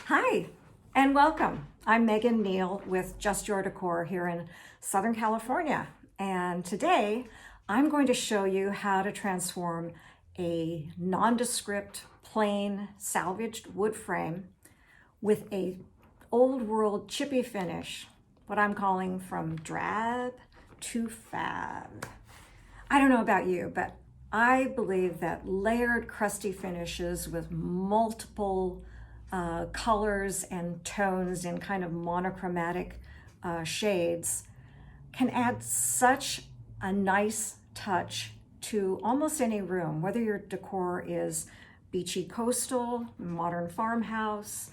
Hi, and welcome. I'm Megan Neal with Just Your Decor here in Southern California. And today I'm going to show you how to transform a nondescript, plain, salvaged wood frame with a old world chippy finish, what I'm calling from drab to fab. I don't know about you, but I believe that layered crusty finishes with multiple colors and tones in kind of monochromatic shades can add such a nice touch to almost any room, whether your decor is beachy coastal, modern farmhouse,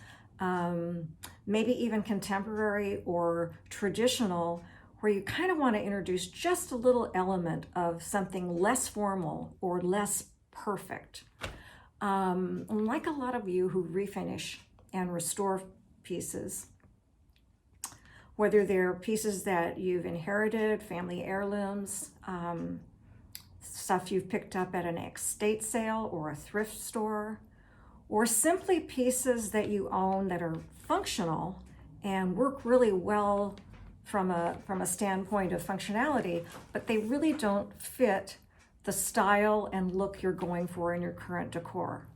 maybe even contemporary or traditional, where you kind of want to introduce just a little element of something less formal or less perfect. Like a lot of you who refinish and restore pieces, whether they're pieces that you've inherited, family heirlooms, stuff you've picked up at an estate sale or a thrift store, or simply pieces that you own that are functional and work really well from a standpoint of functionality, but they really don't fit the style and look you're going for in your current decor.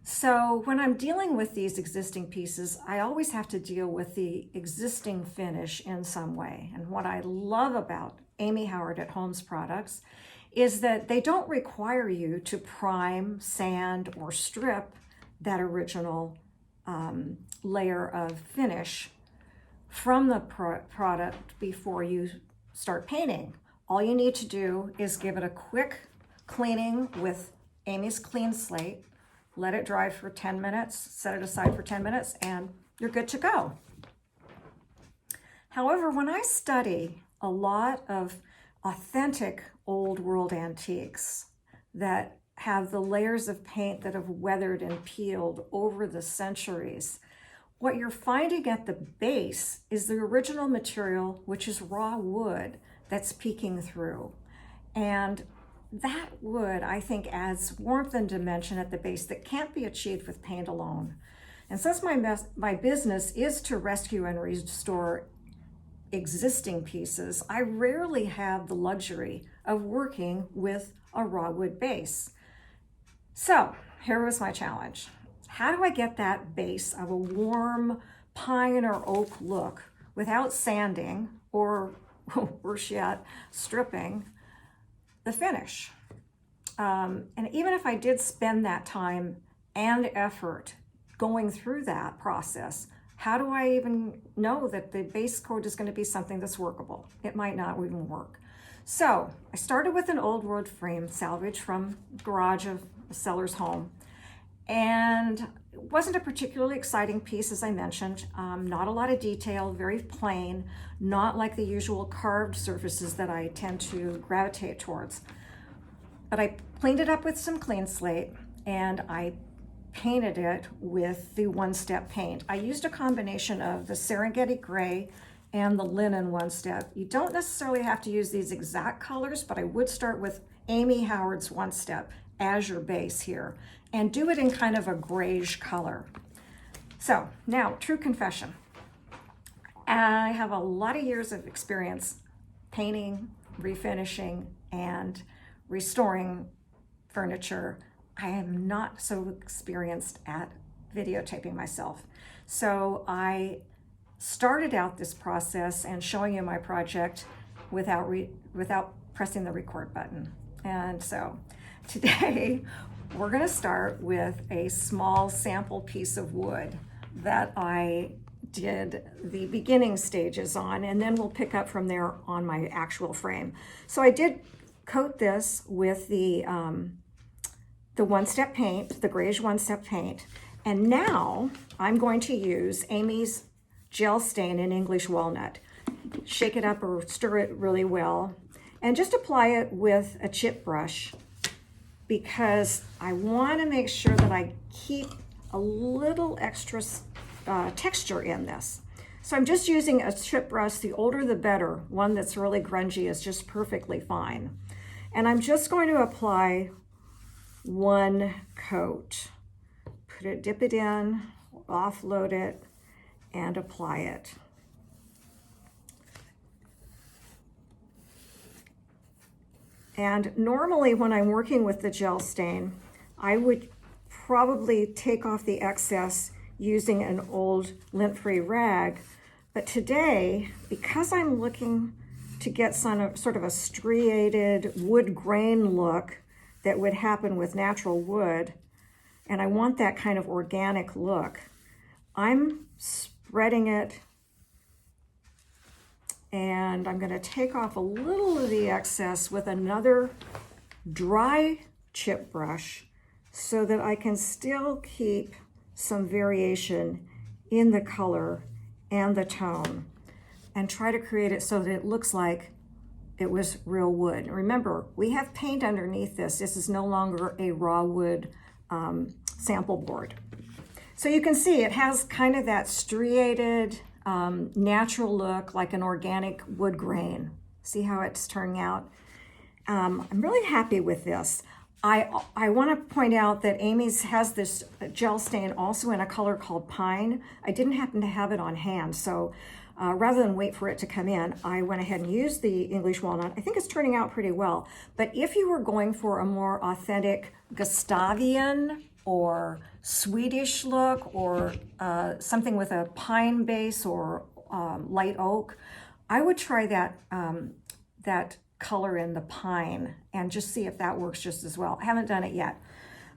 So when I'm dealing with these existing pieces, I always have to deal with the existing finish in some way. And what I love about Amy Howard at Holmes Products is that they don't require you to prime, sand, or strip that original layer of finish from the product before you start painting. All you need to do is give it a quick cleaning with Amy's Clean Slate, let it dry for 10 minutes, set it aside for 10 minutes, and you're good to go. However, when I study a lot of authentic old world antiques that have the layers of paint that have weathered and peeled over the centuries, what you're finding at the base is the original material, which is raw wood, that's peeking through. And that wood, I think, adds warmth and dimension at the base that can't be achieved with paint alone. And since my business is to rescue and restore existing pieces, I rarely have the luxury of working with a raw wood base. So here was my challenge. How do I get that base of a warm pine or oak look without sanding or, worse yet, stripping the finish? And even if I did spend that time and effort going through that process, how do I even know that the base coat is going to be something that's workable? It might not even work. So I started with an old wood frame salvage from the garage of a seller's home. And it wasn't a particularly exciting piece, as I mentioned. Not a lot of detail, very plain, not like the usual carved surfaces that I tend to gravitate towards. But I cleaned it up with some Clean Slate and I painted it with the one-step paint. I used a combination of the Serengeti Gray and the Linen one-step. You don't necessarily have to use these exact colors, but I would start with Amy Howard's one-step as your base here and do it in kind of a grayish color. So now, true confession. I have a lot of years of experience painting, refinishing, and restoring furniture. I am not so experienced at videotaping myself. So I started out this process and showing you my project without pressing the record button. And so today we're going to start with a small sample piece of wood that I did the beginning stages on, and then we'll pick up from there on my actual frame. So I did coat this with the one-step paint, the grayish one-step paint, and now I'm going to use Amy's gel stain in English Walnut. Shake it up or stir it really well, and just apply it with a chip brush, because I want to make sure that I keep a little extra texture in this. So I'm just using a chip brush. The older the better. One that's really grungy is just perfectly fine. And I'm just going to apply one coat. Dip it in offload it and apply it. And normally when I'm working with the gel stain, I would probably take off the excess using an old lint-free rag. But today, because I'm looking to get some sort of a striated wood grain look that would happen with natural wood, and I want that kind of organic look, I'm spreading it, and I'm going to take off a little of the excess with another dry chip brush so that I can still keep some variation in the color and the tone, and try to create it so that it looks like it was real wood. Remember, we have paint underneath this. This is no longer a raw wood sample board. So you can see it has kind of that striated, natural look, like an organic wood grain. See how it's turning out? I'm really happy with this. I want to point out that Amy's has this gel stain also in a color called Pine. I didn't happen to have it on hand, so rather than wait for it to come in, I went ahead and used the English Walnut. I think it's turning out pretty well. But if you were going for a more authentic Gustavian or Swedish look, or something with a pine base or light oak, I would try that color in the pine and just see if that works just as well. I haven't done it yet,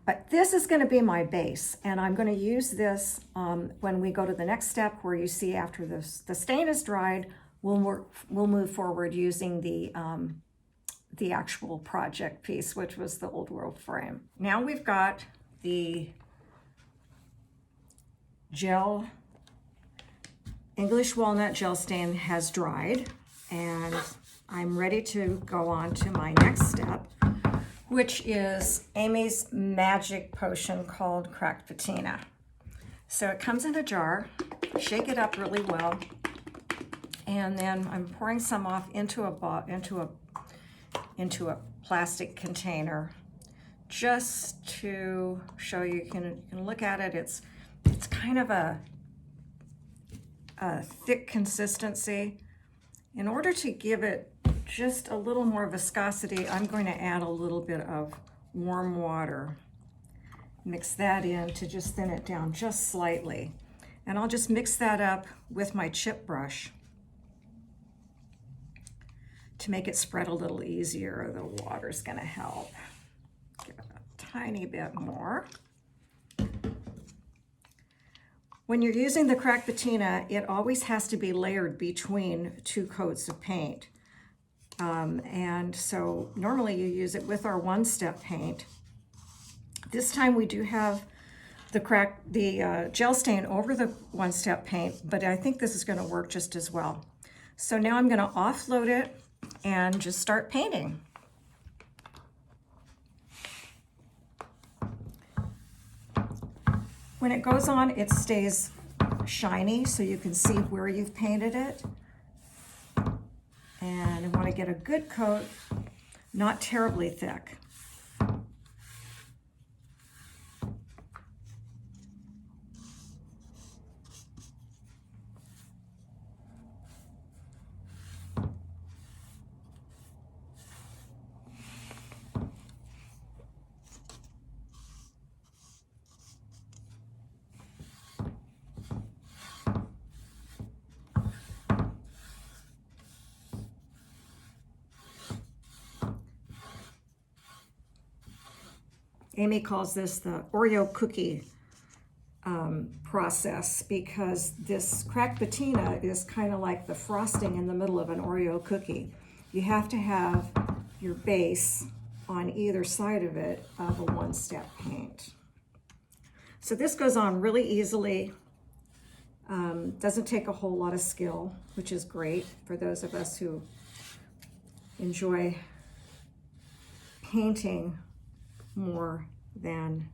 but this is going to be my base, and I'm going to use this when we go to the next step, where you see after the stain is dried, we'll move forward using the actual project piece, which was the old world frame. Now we've got the gel, English Walnut gel stain has dried, and I'm ready to go on to my next step, which is Amy's magic potion called Cracked Patina. So it comes in a jar, shake it up really well, and then I'm pouring some off into a plastic container, just to show you. You can look at it. It's kind of a thick consistency. In order to give it just a little more viscosity, I'm going to add a little bit of warm water. Mix that in to just thin it down just slightly. And I'll just mix that up with my chip brush to make it spread a little easier. The water's going to help. Give it a tiny bit more. When you're using the Cracked Patina, it always has to be layered between two coats of paint. And so normally you use it with our one-step paint. This time we do have the gel stain over the one-step paint, but I think this is going to work just as well. So now I'm going to offload it and just start painting. When it goes on, it stays shiny, so you can see where you've painted it. And I want to get a good coat, not terribly thick. Amy calls this the Oreo cookie process, because this Cracked Patina is kind of like the frosting in the middle of an Oreo cookie. You have to have your base on either side of it of a one-step paint. So this goes on really easily. Doesn't take a whole lot of skill, which is great for those of us who enjoy painting more than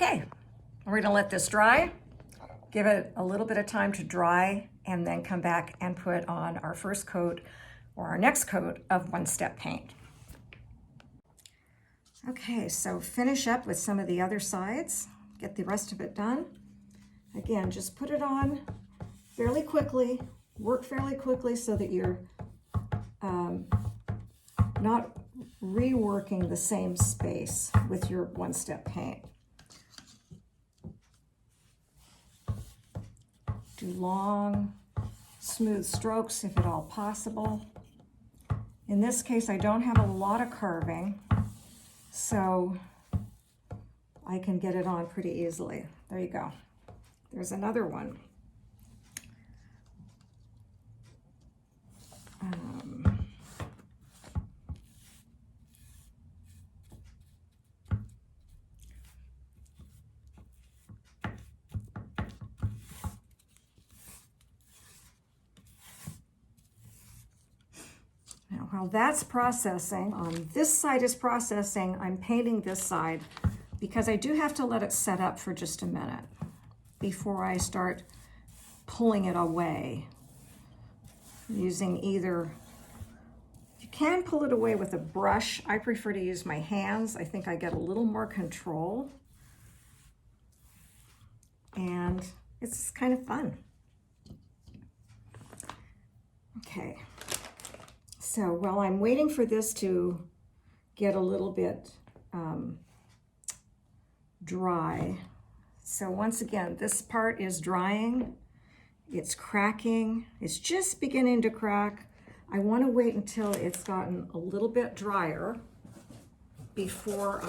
Okay, we're gonna let this dry, give it a little bit of time to dry, and then come back and put on our first coat or our next coat of one-step paint. Okay, so finish up with some of the other sides, get the rest of it done. Again, just put it on fairly quickly, work fairly quickly so that you're not reworking the same space with your one-step paint. Do long, smooth strokes if at all possible. In this case, I don't have a lot of carving, so I can get it on pretty easily. There you go. There's another one. Now, while that's processing, this side is processing, I'm painting this side because I do have to let it set up for just a minute before I start pulling it away. Using either, you can pull it away with a brush. I prefer to use my hands. I think I get a little more control. And it's kind of fun. Okay. So while I'm waiting for this to get a little bit dry, so once again, this part is drying, it's cracking, it's just beginning to crack. I want to wait until it's gotten a little bit drier before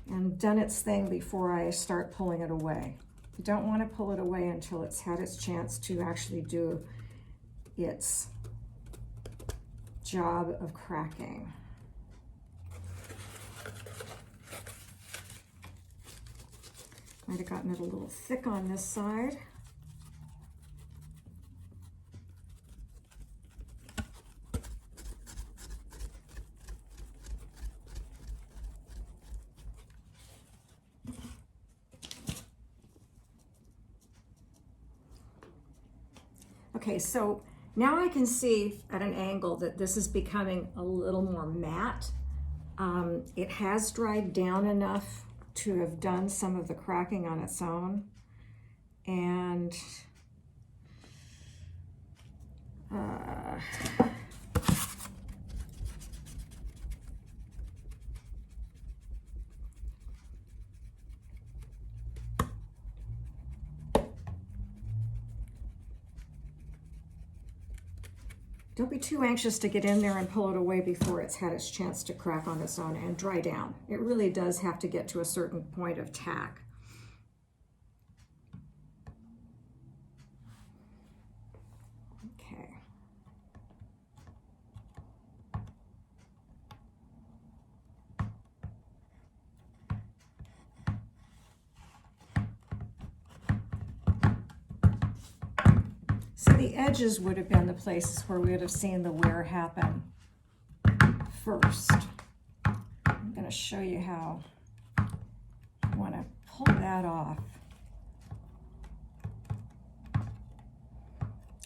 and done its thing before I start pulling it away. You don't want to pull it away until it's had its chance to actually do its job of cracking. Might have gotten it a little thick on this side. Okay, so now I can see at an angle that this is becoming a little more matte. It has dried down enough to have done some of the cracking on its own. And don't be too anxious to get in there and pull it away before it's had its chance to crack on its own and dry down. It really does have to get to a certain point of tack. Okay. So the edges would have been the places where we would have seen the wear happen first. I'm going to show you how you want to pull that off.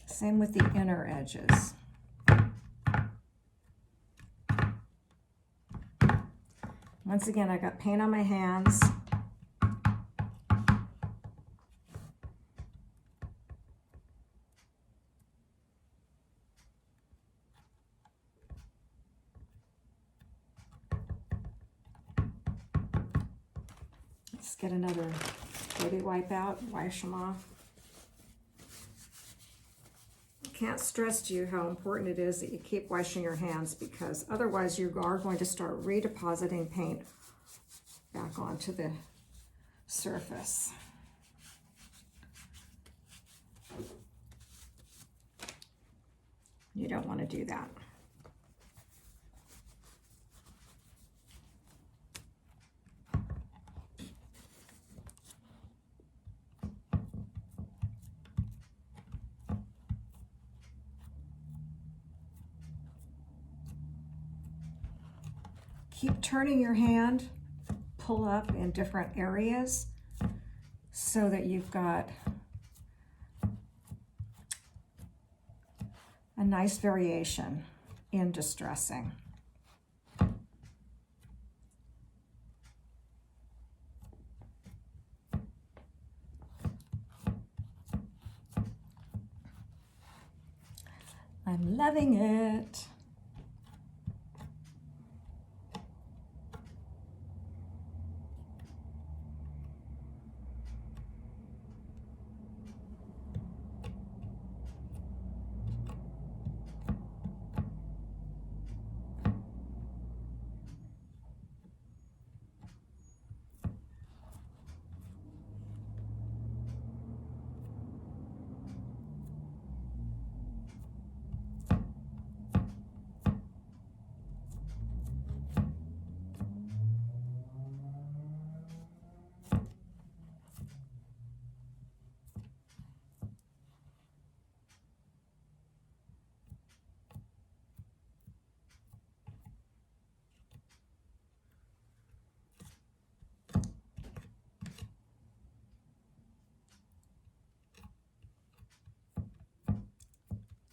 Same with the inner edges. Once again, I got paint on my hands. Let's get another baby wipe out, wash them off. I can't stress to you how important it is that you keep washing your hands, because otherwise you are going to start redepositing paint back onto the surface. You don't want to do that. Keep turning your hand, pull up in different areas so that you've got a nice variation in distressing. I'm loving it.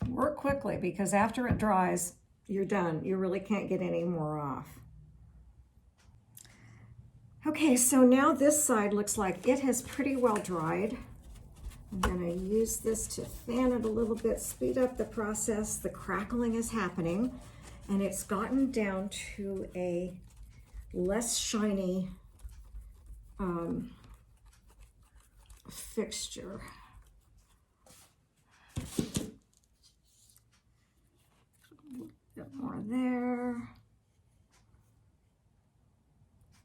Work quickly, because after it dries, you're done. You really can't get any more off. Okay, so now this side looks like it has pretty well dried. I'm going to use this to fan it a little bit, speed up the process. The crackling is happening, and it's gotten down to a less shiny fixture. Bit more there.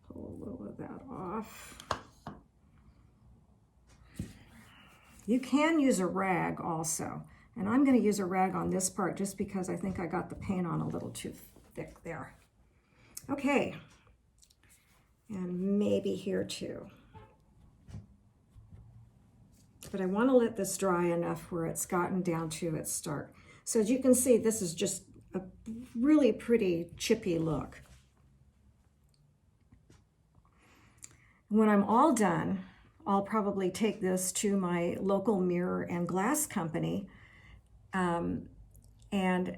Pull a little of that off. You can use a rag also, and I'm going to use a rag on this part just because I think I got the paint on a little too thick there. Okay, and maybe here too. But I want to let this dry enough where it's gotten down to its start. So as you can see, this is just a really pretty chippy look. When I'm all done, I'll probably take this to my local mirror and glass company and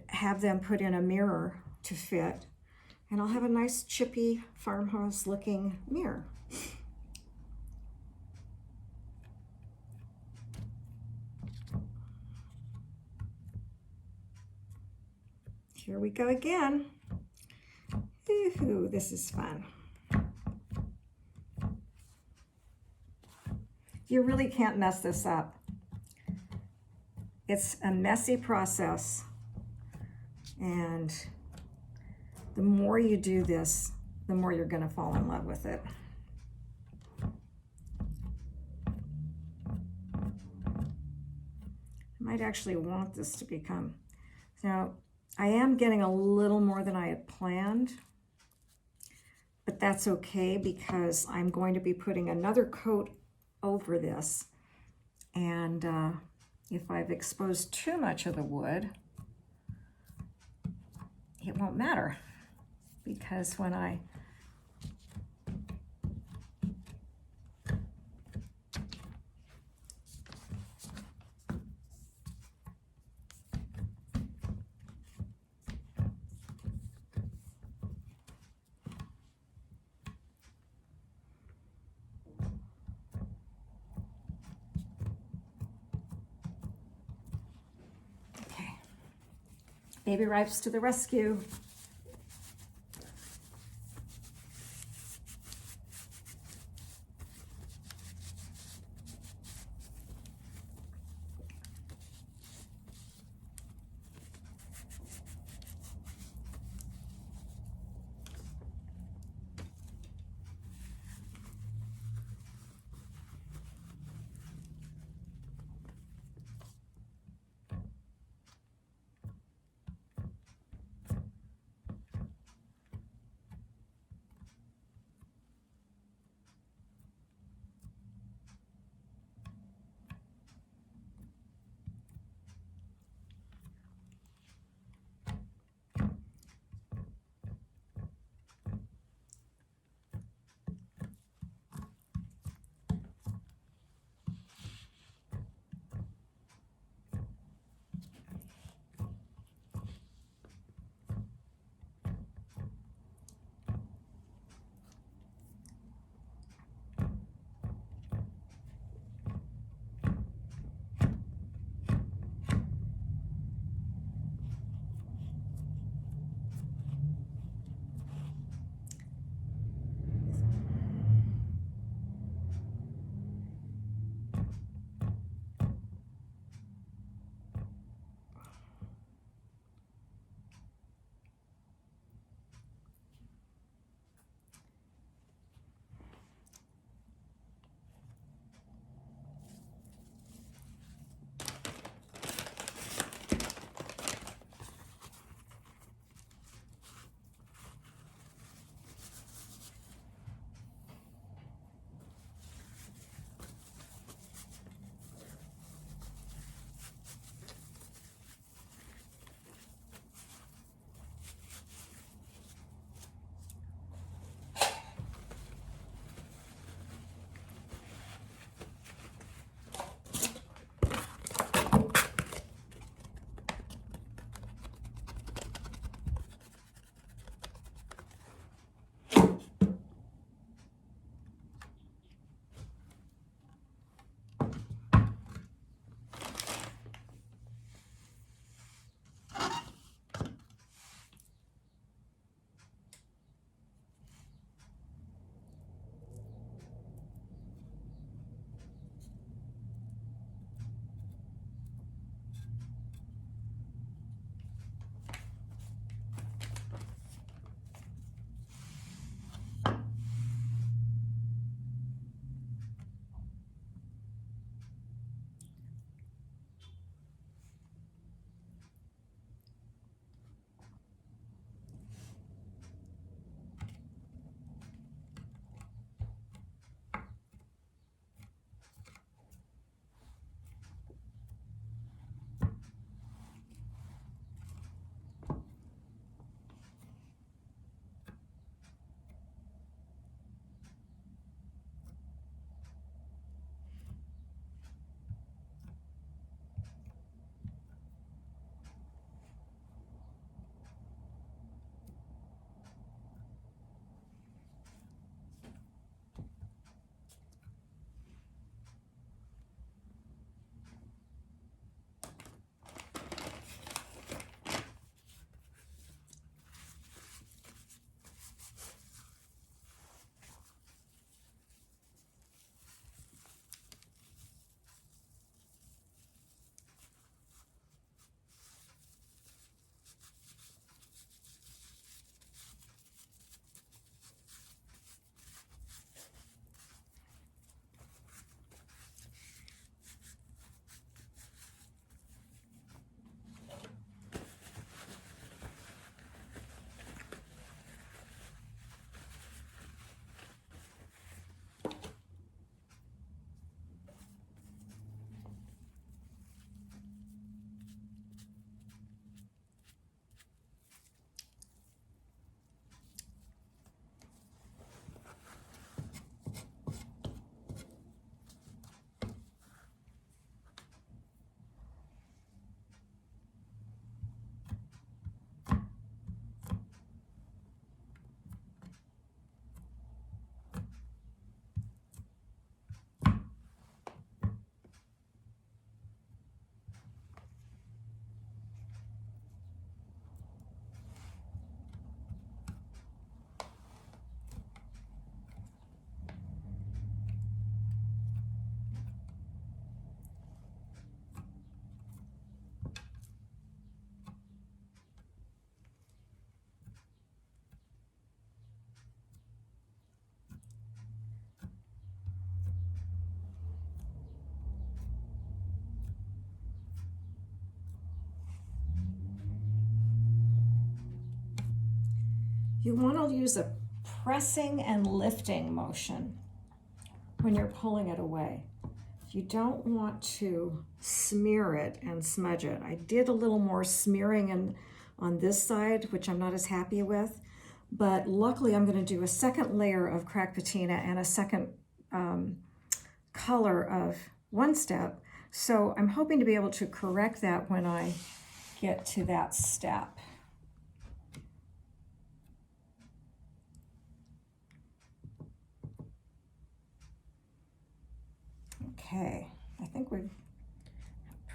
have them put in a mirror to fit. And I'll have a nice chippy farmhouse looking mirror. Here we go again. Ooh, this is fun. You really can't mess this up. It's a messy process, and the more you do this, the more you're going to fall in love with it. I might actually want this to become, now I am getting a little more than I had planned, but that's okay because I'm going to be putting another coat over this, and if I've exposed too much of the wood, it won't matter, because when I Baby Ripes to the rescue. You want to use a pressing and lifting motion when you're pulling it away. You don't want to smear it and smudge it. I did a little more smearing on this side, which I'm not as happy with, but luckily I'm going to do a second layer of Cracked Patina and a second color of One Step. So I'm hoping to be able to correct that when I get to that step. Okay, I think we've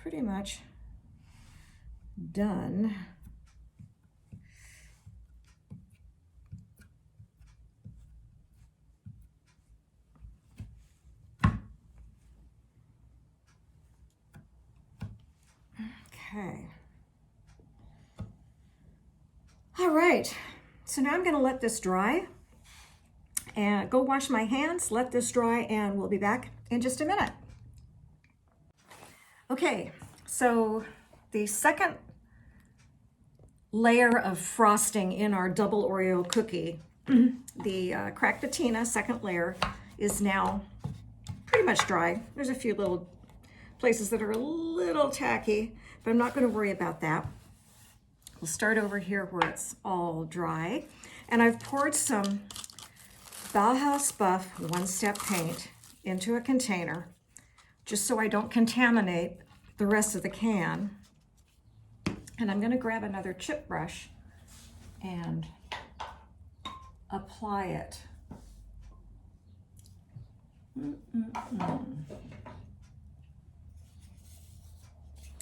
pretty much done. Okay. All right, so now I'm going to let this dry and go wash my hands, let this dry, and we'll be back in just a minute. Okay, so the second layer of frosting in our double Oreo cookie, the Cracked Patina second layer, is now pretty much dry. There's a few little places that are a little tacky, but I'm not going to worry about that. We'll start over here where it's all dry. And I've poured some Bauhaus Buff One Step paint into a container just so I don't contaminate the rest of the can. And I'm going to grab another chip brush and apply it.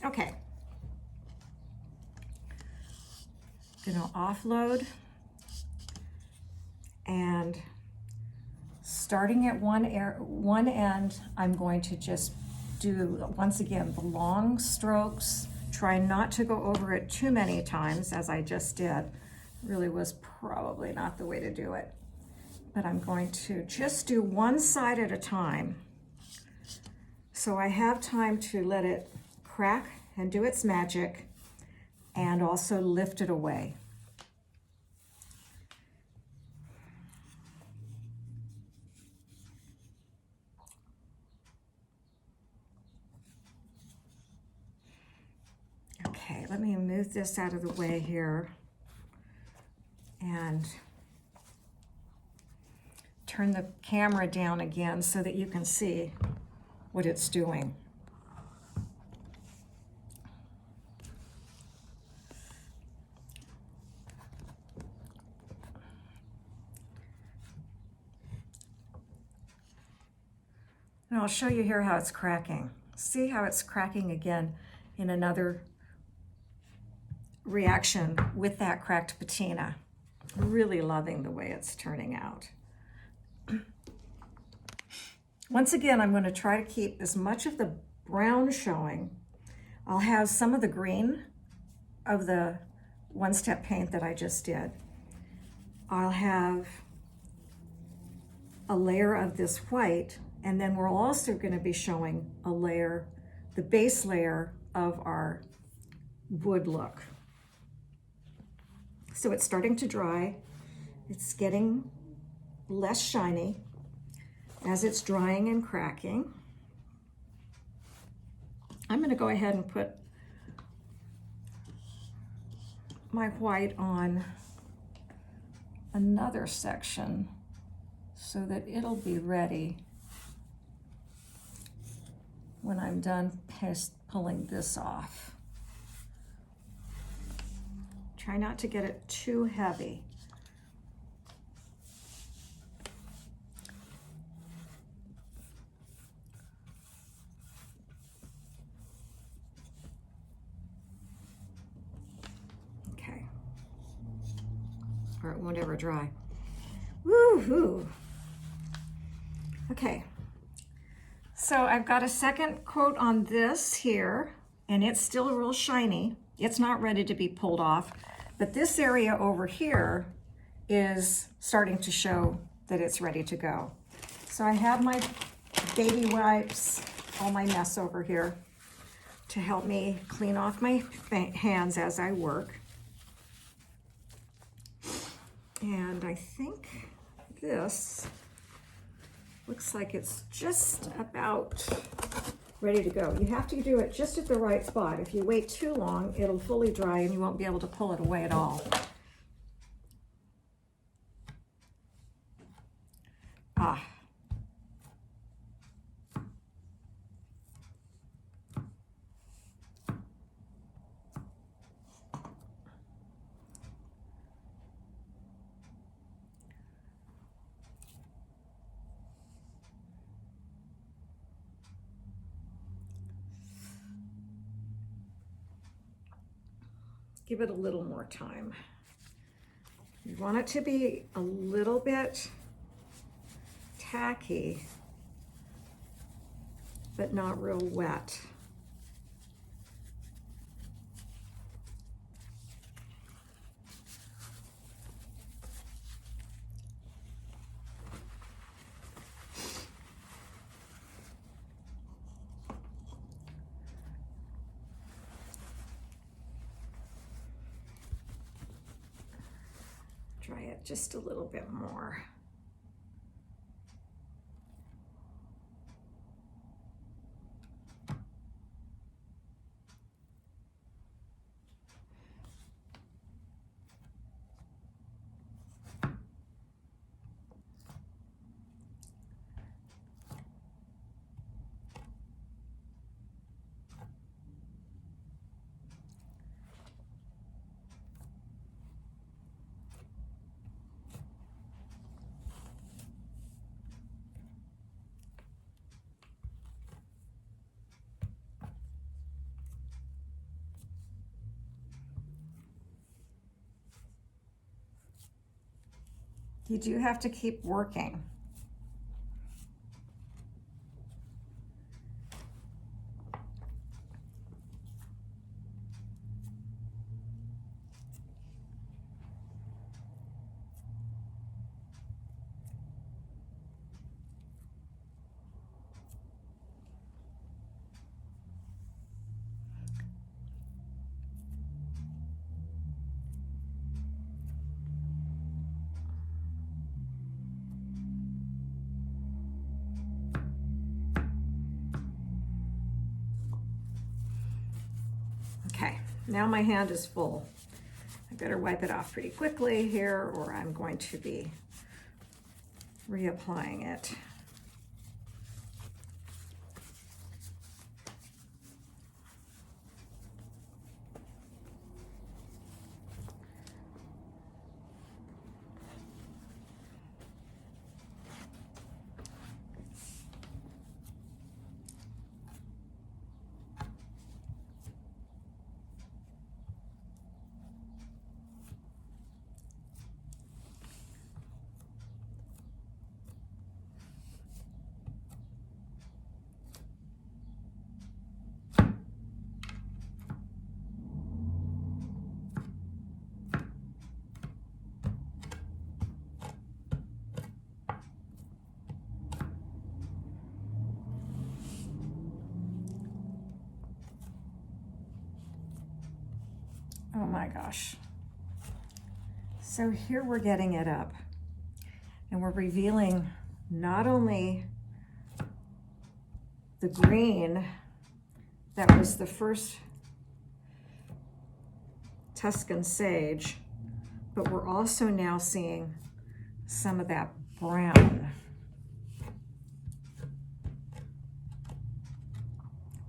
Okay. Going to offload, and starting at one end, I'm going to just do, once again, the long strokes. Try not to go over it too many times, as I just did. Really was probably not the way to do it. But I'm going to just do one side at a time, so I have time to let it crack and do its magic, and also lift it away. Okay, let me move this out of the way here and turn the camera down again so that you can see what it's doing. And I'll show you here how it's cracking. See how it's cracking again in another reaction with that Cracked Patina. Really loving the way it's turning out. Once again, I'm going to try to keep as much of the brown showing. I'll have some of the green of the One Step paint that I just did. I'll have a layer of this white, and then we're also going to be showing a layer, the base layer of our wood look. So it's starting to dry. It's getting less shiny as it's drying and cracking. I'm going to go ahead and put my white on another section so that it'll be ready when I'm done pulling this off. Try not to get it too heavy. Okay. Or it won't ever dry. Woo-hoo. Okay. So I've got a second coat on this here, and it's still real shiny. It's not ready to be pulled off, but this area over here is starting to show that it's ready to go. So I have my baby wipes, all my mess over here, to help me clean off my hands as I work. And I think this looks like it's just about ready to go. You have to do it just at the right spot. If you wait too long, it'll fully dry and you won't be able to pull it away at all. Ah. Give it a little more time. You want it to be a little bit tacky, but not real wet. Try it just a little bit more. You do have to keep working. Okay, now my hand is full. I better wipe it off pretty quickly here, or I'm going to be reapplying it. Oh my gosh. So here we're getting it up and we're revealing not only the green that was the first Tuscan sage, but we're also now seeing some of that brown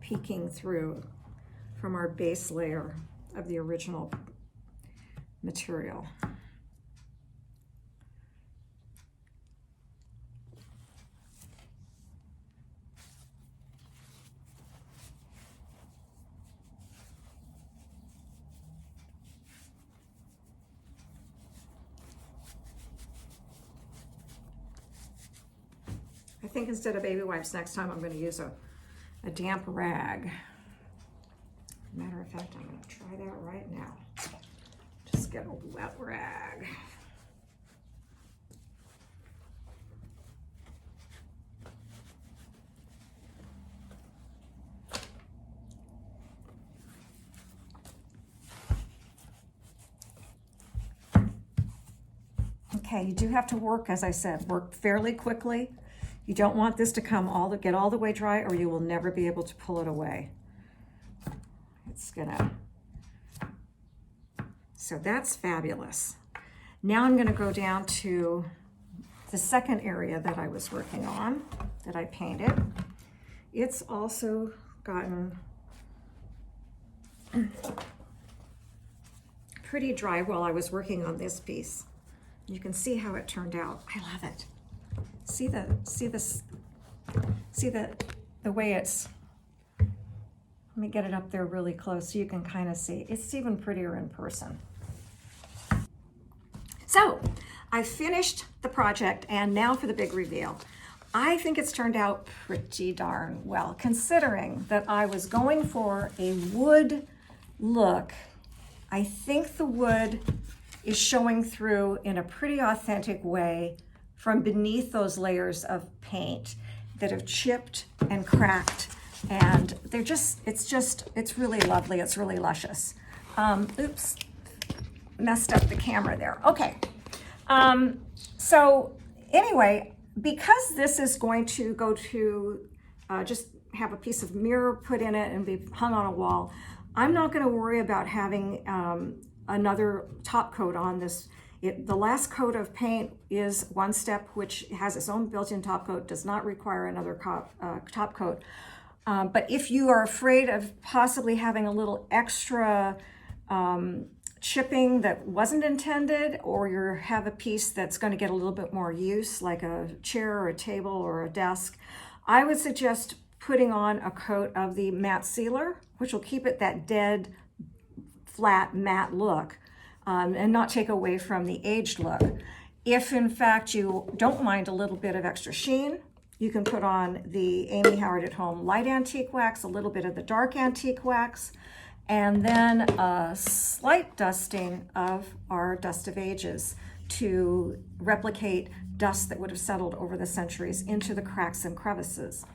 peeking through from our base layer of the original material. I think instead of baby wipes next time I'm going to use a damp rag. Matter of fact, I'm going to try that right now. Just get a wet rag. Okay, you do have to work, as I said, work fairly quickly. You don't want this to get all the way dry, or you will never be able to pull it away. So that's fabulous. Now I'm gonna go down to the second area that I was working on, that I painted. It's also gotten pretty dry while I was working on this piece. You can see how it turned out. I love it. See the way it's, let me get it up there really close so you can kind of see. It's even prettier in person. So I finished the project, and now for the big reveal. I think it's turned out pretty darn well, considering that I was going for a wood look. I think the wood is showing through in a pretty authentic way from beneath those layers of paint that have chipped and cracked, and it's really lovely. It's really luscious. Oops, messed up the camera there. Okay, so anyway, because this is going to go to just have a piece of mirror put in it and be hung on a wall, I'm not going to worry about having another top coat on this. The last coat of paint is one step, which has its own built-in top coat, does not require another top coat. But if you are afraid of possibly having a little extra chipping that wasn't intended, or you have a piece that's going to get a little bit more use, like a chair or a table or a desk, I would suggest putting on a coat of the matte sealer, which will keep it that dead, flat, matte look, and not take away from the aged look. If in fact you don't mind a little bit of extra sheen, you can put on the Amy Howard at Home light antique wax, a little bit of the dark antique wax, and then a slight dusting of our Dust of Ages to replicate dust that would have settled over the centuries into the cracks and crevices.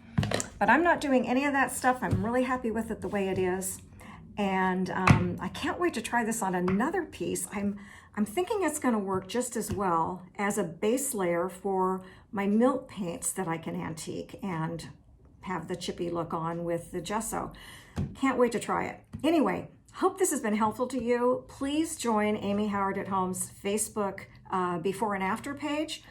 But I'm not doing any of that stuff. I'm really happy with it the way it is. And I can't wait to try this on another piece. I'm thinking it's going to work just as well as a base layer for my milk paints that I can antique and have the chippy look on with the gesso. Can't wait to try it. Anyway, hope this has been helpful to you. Please join Amy Howard at Home's Facebook before and after page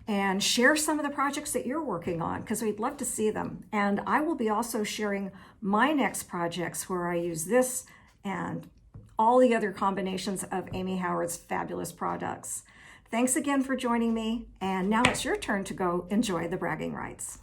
and share some of the projects that you're working on, because we'd love to see them. And I will be also sharing my next projects where I use this and all the other combinations of Amy Howard's fabulous products. Thanks again for joining me, and now it's your turn to go enjoy the bragging rights.